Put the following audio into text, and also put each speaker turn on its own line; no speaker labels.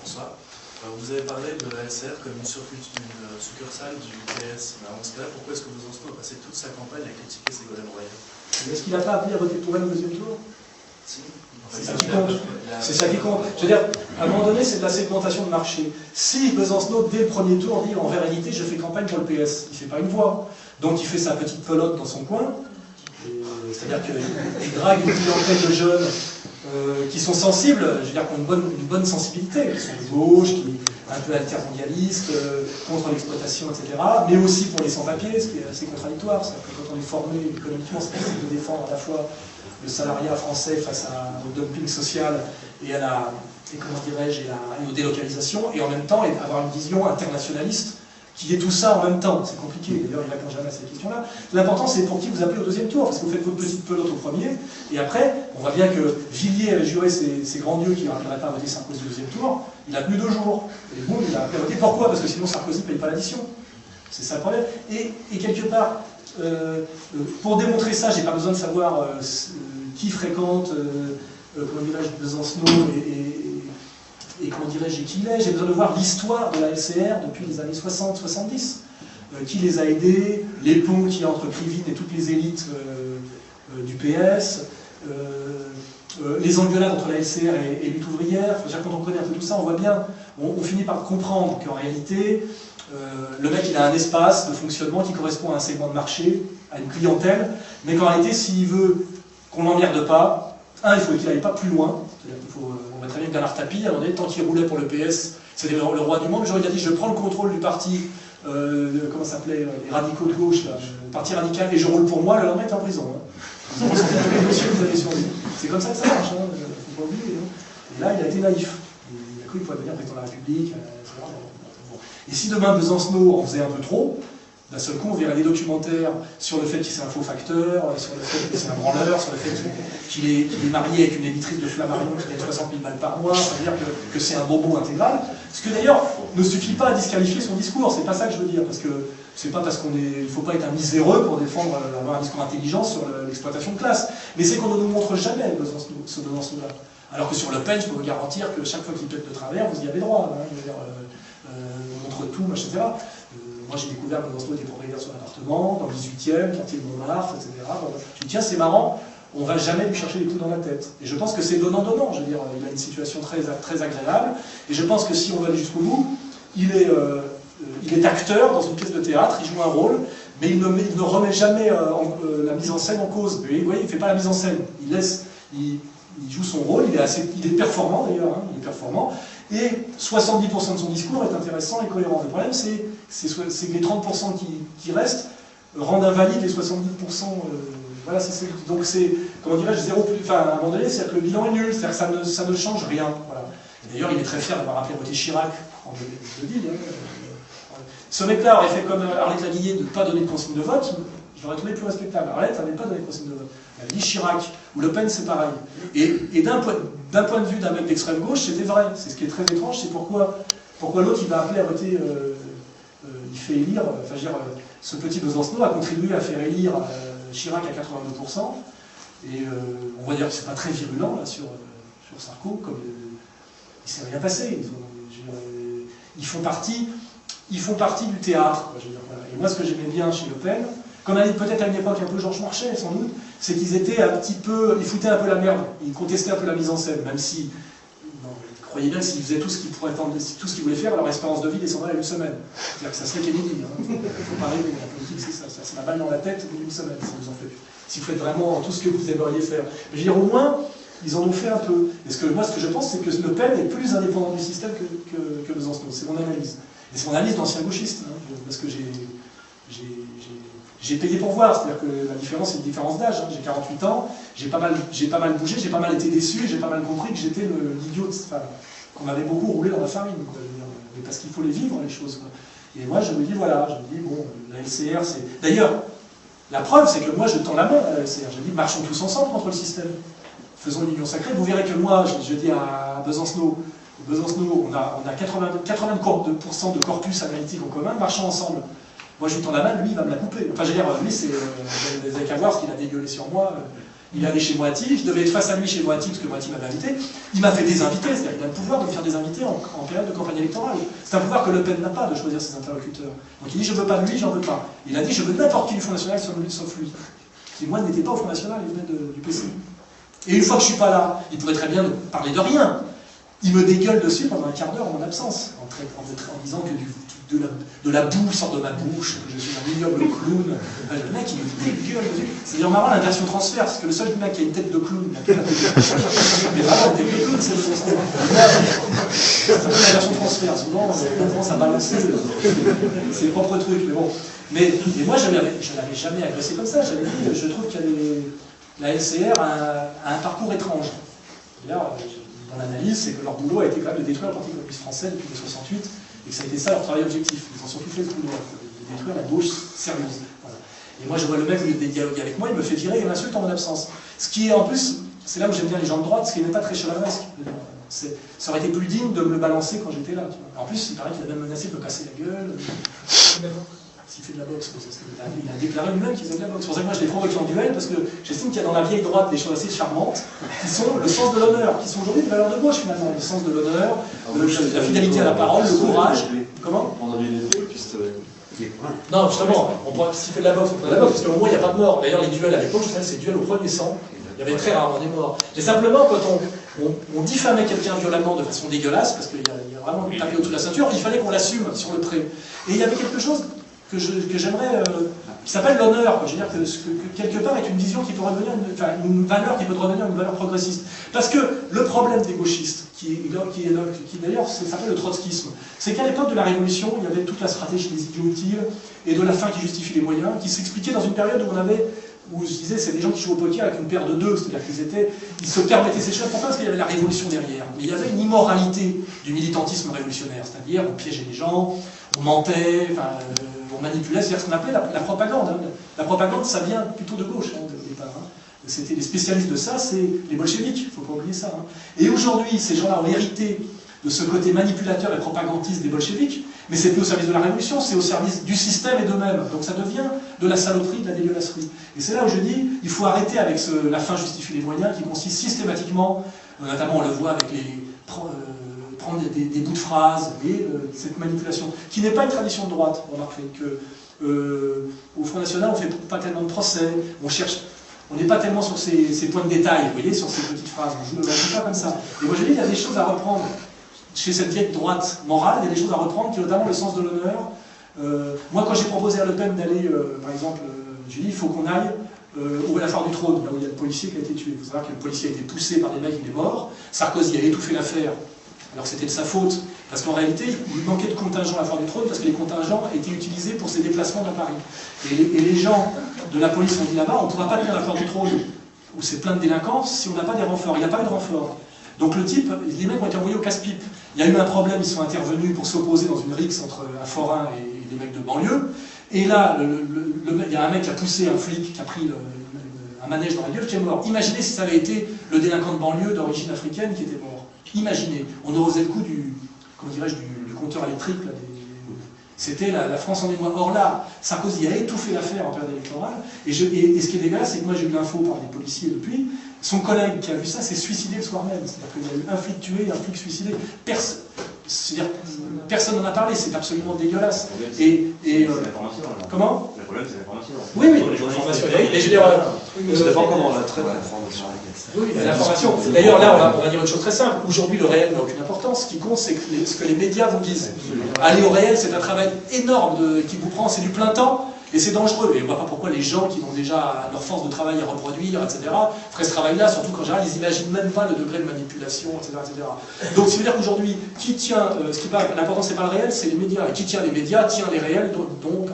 Bonsoir. Vous avez parlé de la LCR comme une succursale du PS. Mais dans ce cas-là, pourquoi est-ce que Besançon a passé toute sa campagne à critiquer Ségolène Royal?
Est-ce qu'il n'a pas appelé à voter pour elle au deuxième tour?
Si.
C'est ça qui compte. C'est ça qui compte. Je veux dire, à un moment donné, c'est de la segmentation de marché. Si Besancenot, dès le premier tour, dit en vérité, je fais campagne pour le PS, il ne fait pas une voix. Donc il fait sa petite pelote dans son coin. C'est-à-dire qu'il drague une clientèle de jeunes qui sont sensibles, je veux dire, qui ont une bonne sensibilité, qui sont de gauche, qui un peu altermondialistes, contre l'exploitation, etc. Mais aussi pour les sans-papiers, ce qui est assez contradictoire. C'est-à-dire que quand on est formé économiquement, c'est possible de défendre à la fois le salariat français face au dumping social et aux délocalisations, et en même temps avoir une vision internationaliste qui est tout ça en même temps. C'est compliqué, d'ailleurs il ne répond jamais à cette question-là. L'important c'est pour qui vous appelez au deuxième tour, parce que vous faites votre petite pelote au premier, et après, on voit bien que Villiers avait juré ses grands dieux qui ne rappelleraient pas à voter Sarkozy au deuxième tour, il a tenu 2 jours, et boum, il a appelé à voter. Pourquoi? Parce que sinon Sarkozy ne paye pas l'addition. C'est ça le problème. Et quelque part, pour démontrer ça, j'ai pas besoin de savoir qui fréquente, comment dirais-je, Besancenot et comment dirais-je, qui il est. J'ai besoin de voir l'histoire de la LCR depuis les années 60-70. Qui les a aidés, les ponts qu'il y a entre Krivine et toutes les élites du PS, les engueulades entre la LCR et lutte ouvrière. Quand on connaît un peu tout ça, on voit bien, on finit par comprendre qu'en réalité, le mec il a un espace de fonctionnement qui correspond à un segment de marché, à une clientèle, mais qu'en réalité, s'il veut qu'on l'emmerde pas, il faut qu'il n'aille pas plus loin. On va très bien Bernard Tapie, à un moment donné, tant qu'il roulait pour le PS, c'était le roi du monde. Il a dit, je prends le contrôle du parti, comment ça s'appelait, les radicaux de gauche, là, le parti radical, et je roule pour moi, le lendemain il est en prison. Hein. C'est comme ça que ça marche, il ne faut pas oublier. Hein. Et là, il a été naïf. Il a cru qu'il pouvait devenir président de la République, etc. Et si demain Besancenot en faisait un peu trop, d'un seul coup, on verrait des documentaires sur le fait qu'il c'est un faux facteur, sur le fait que c'est un branleur, sur le fait qu'il est marié avec une éditrice de Flammarion qui gagne 60 000 balles par mois, c'est-à-dire que c'est un bobo intégral. Ce que d'ailleurs ne suffit pas à disqualifier son discours, c'est pas ça que je veux dire, parce que c'est pas parce qu'on est. Il ne faut pas être un miséreux pour défendre, avoir un discours intelligent sur l'exploitation de classe. Mais c'est qu'on ne nous montre jamais ce Besancenot-là. Alors que sur Le Pen, je peux vous garantir que chaque fois qu'il pète de travers, vous y avez droit. Hein, je veux dire, on montre tout, etc. Moi, j'ai découvert que Besancenot était propriétaire sur l'appartement, dans le 18e, quartier de Montmartre, etc. Bon, je me dis, tiens, c'est marrant, on ne va jamais lui chercher les coups dans la tête. Et je pense que c'est donnant-donnant. Je veux dire, il a une situation très, très agréable. Et je pense que si on va aller jusqu'au bout, il est acteur dans une pièce de théâtre, il joue un rôle, mais il ne remet jamais la mise en scène en cause. Vous voyez, il ne fait pas la mise en scène. Il joue son rôle, il est performant d'ailleurs, hein, il est performant. Et 70% de son discours est intéressant et cohérent. Le problème, c'est que les 30% qui restent rendent invalides les 70%. Voilà, donc c'est, comment dirais-je, zéro plus. Enfin, à un moment donné, c'est-à-dire que le bilan est nul, c'est-à-dire que ça ne change rien. Voilà. D'ailleurs, il est très fier d'avoir appelé à voter Chirac en 2010. Ce mec-là aurait fait comme Arlette Laguillet de ne pas donner de consigne de vote. Je l'aurais trouvé plus respectable. Arlette n'avait pas donné de consigne de vote. Elle a dit Chirac ou Le Pen, c'est pareil. Et d'un point de vue d'un mec d'extrême gauche, c'était vrai. C'est ce qui est très étrange, c'est pourquoi l'autre, il va appeler à voter, il fait élire, enfin, je veux dire, ce petit Besancenot a contribué à faire élire Chirac à 82%. Et on va dire que c'est pas très virulent là, sur Sarko, comme il s'est rien passé. Ils font partie du théâtre. Je veux dire, voilà. Et moi, ce que j'aimais bien chez Le Pen, comme peut-être à une époque un peu Georges Marchais, sans doute, c'est qu'ils étaient un petit peu, ils foutaient un peu la merde, ils contestaient un peu la mise en scène, même si, ils croyaient bien que s'ils faisaient tout ce qu'ils voulaient faire, leur espérance de vie descendrait à 1 semaine. C'est-à-dire que ça serait Kennedy. Hein. Il ne faut pas rêver, la politique c'est ça, c'est la balle dans la tête au bout d'1 semaine, si vous en faites. Si vous faites vraiment tout ce que vous aimeriez faire. Mais je veux dire, au moins, ils en ont fait un peu. Et moi, ce que je pense, c'est que Le Pen est plus indépendant du système que Besancenot. C'est mon analyse. Et c'est mon analyse d'ancien gauchiste, hein, parce que j'ai payé pour voir, c'est-à-dire que la différence, c'est une différence d'âge. Hein. J'ai 48 ans, j'ai pas mal bougé, j'ai pas mal été déçu, j'ai pas mal compris que j'étais l'idiot, enfin, qu'on avait beaucoup roulé dans la farine, quoi, mais parce qu'il faut les vivre, les choses. Quoi. Et moi, je me dis, voilà, bon, la LCR, c'est... D'ailleurs, la preuve, c'est que moi, je tends la main à la LCR. Je dis, marchons tous ensemble contre le système. Faisons une union sacrée. Vous verrez que moi, je dis à Besancenot, on a 82% de corpus analytique en commun, marchons ensemble. Moi, je lui tends la main, lui, il va me la couper. Enfin, je veux dire, lui, vous n'avez qu'à voir ce qu'il a dégueulé sur moi. Il est allé chez Moati, je devais être face à lui chez Moati, parce que Moati m'avait invité. Il m'a fait désinviter, c'est-à-dire qu'il a le pouvoir de me faire désinviter en période de campagne électorale. C'est un pouvoir que Le Pen n'a pas, de choisir ses interlocuteurs. Donc il dit, je veux pas de lui, j'en veux pas. Il a dit, je veux n'importe qui du Front National sauf lui. Qui, moi, n'était pas au Front National, il venait du PC. Et une fois que je suis pas là, il pourrait très bien me parler de rien. Il me dégueule dessus pendant un quart d'heure en mon absence, en disant que de la boue sort de ma bouche, que je suis un ignoble clown. Le mec, il me dégueule dessus. C'est-à-dire marrant l'inversion transfert, parce que le seul mec qui a une tête de clown, il a pas la tête de clown. Mais vraiment, une tête de clown, c'est le transfert. Ça s'appelle l'inversion transfert. Souvent, on commence à balancer ses propres trucs, mais bon. Mais moi, je l'avais jamais agressé comme ça. J'avais dit, je trouve que la LCR a un parcours étrange. D'ailleurs, dans l'analyse, c'est que leur boulot a été quand même de détruire le Parti communiste français depuis 1968, et que ça a été ça leur travail objectif. Ils ont surtout fait ce boulot, de détruire la gauche sérieuse. Voilà. Et moi, je vois le mec, au lieu de dialoguer avec moi, il me fait virer et m'insulte en mon absence. Ce qui est, en plus, c'est là où j'aime bien les gens de droite, ce qui n'est pas très chevaleresque. Ça aurait été plus digne de me le balancer quand j'étais là. Tu vois. En plus, il paraît qu'il a même menacé de me casser la gueule. S'il fait de la boxe, il a déclaré lui-même qu'il faisait de la boxe. C'est pour ça que moi je l'ai provoqué en duel, parce que j'estime qu'il y a dans la vieille droite des choses assez charmantes, qui sont le sens de l'honneur, qui sont aujourd'hui des valeurs de gauche finalement. Le sens de l'honneur, la fidélité à la parole, le courage. Comment ? Non, justement, s'il fait de la boxe, on fait de la boxe, parce qu'au moins il n'y a pas de mort. D'ailleurs, les duels à l'époque, je sais, c'est duels au premier sang. Il y avait très rarement des morts. Et simplement, quand on diffamait quelqu'un violemment de façon dégueulasse, parce qu'il y a vraiment tapé au-dessus de la ceinture, il fallait qu'on l'assume sur le trait. Et il y avait quelque chose que j'aimerais, qui s'appelle l'honneur. Je veux dire que quelque part est une vision qui peut redevenir, une valeur qui peut redevenir une valeur progressiste. Parce que le problème des gauchistes, qui d'ailleurs s'appelle le trotskisme, c'est qu'à l'époque de la Révolution, il y avait toute la stratégie des idiots utiles et de la fin qui justifie les moyens, qui s'expliquait dans une période où je disais, c'est des gens qui jouent au poker avec une paire de deux, c'est-à-dire qu'ils se permettaient ces choses. Pourquoi ? Parce qu'il y avait la révolution derrière. Mais il y avait une immoralité du militantisme révolutionnaire, c'est-à-dire on piégeait les gens, on mentait, on manipulait, c'est-à-dire ce qu'on appelait la propagande. Hein. La propagande, ça vient plutôt de gauche, hein, au départ. Hein. C'était les spécialistes de ça, c'est les bolcheviks, il ne faut pas oublier ça. Hein. Et aujourd'hui, ces gens-là ont hérité de ce côté manipulateur et propagandiste des bolcheviks, mais c'est plus au service de la révolution, c'est au service du système et d'eux-mêmes. Donc ça devient de la saloperie, de la dégueulasserie. Et c'est là où je dis, il faut arrêter avec la fin justifie les moyens, qui consiste systématiquement, notamment on le voit avec prendre des bouts de phrases, et cette manipulation, qui n'est pas une tradition de droite. Remarquez qu'au Front National, on ne fait pas tellement de procès, on n'est pas tellement sur ces points de détail, vous voyez, sur ces petites phrases, on ne joue pas comme ça. Et moi je dis, il y a des choses à reprendre. Chez cette vieille droite morale, il y a des choses à reprendre, qui est notamment le sens de l'honneur. Moi, quand j'ai proposé à Le Pen d'aller, par exemple, j'ai dit, il faut qu'on aille à la foire du trône, là où il y a le policier qui a été tué. Il faut savoir que le policier a été poussé par des mecs, il est mort. Sarkozy a étouffé l'affaire, alors c'était de sa faute, parce qu'en réalité, il manquait de contingents à la foire du trône, parce que les contingents étaient utilisés pour ses déplacements dans Paris. Et les gens de la police ont dit là-bas, on ne pourra pas tenir la foire du trône, où c'est plein de délinquants, si on n'a pas des renforts. Il n'y a pas eu de renforts. Donc le type, les mecs ont été envoyés au casse-pipe. Il y a eu un problème, ils sont intervenus pour s'opposer dans une rixe entre un forain et des mecs de banlieue. Et là, il y a un mec qui a poussé un flic, qui a pris un manège dans la gueule, qui est mort. Imaginez si ça avait été le délinquant de banlieue d'origine africaine qui était mort. Imaginez. On aurait osé le coup du compteur électrique. C'était la France en émoi. Or là, Sarkozy a étouffé l'affaire en période électorale. Et ce qui est dégueulasse, c'est que moi j'ai eu l'info par des policiers depuis. Son collègue qui a vu ça s'est suicidé le soir même. C'est-à-dire qu'il y a eu un flic tué et un flic suicidé. Personne n'en a parlé, c'est absolument dégueulasse. Comment ?
Le problème, c'est l'information.
Oui, l'information. Mais je veux dire,
ça dépend comment on la traite, l'information.
Oui, l'information. D'ailleurs, là, on va dire une chose très simple. Aujourd'hui, le réel n'a aucune importance. Ce qui compte, c'est ce que les médias vous disent. Aller au réel, c'est un travail énorme qui vous prend, c'est du plein temps. Et c'est dangereux, et on ne voit pas pourquoi les gens qui ont déjà leur force de travail à reproduire, etc., feraient ce travail-là, surtout qu'en général, ils n'imaginent même pas le degré de manipulation, etc. etc. Donc, ça veut dire qu'aujourd'hui, l'important, c'est pas le réel, c'est les médias. Et qui tient les médias, tient les réels, donc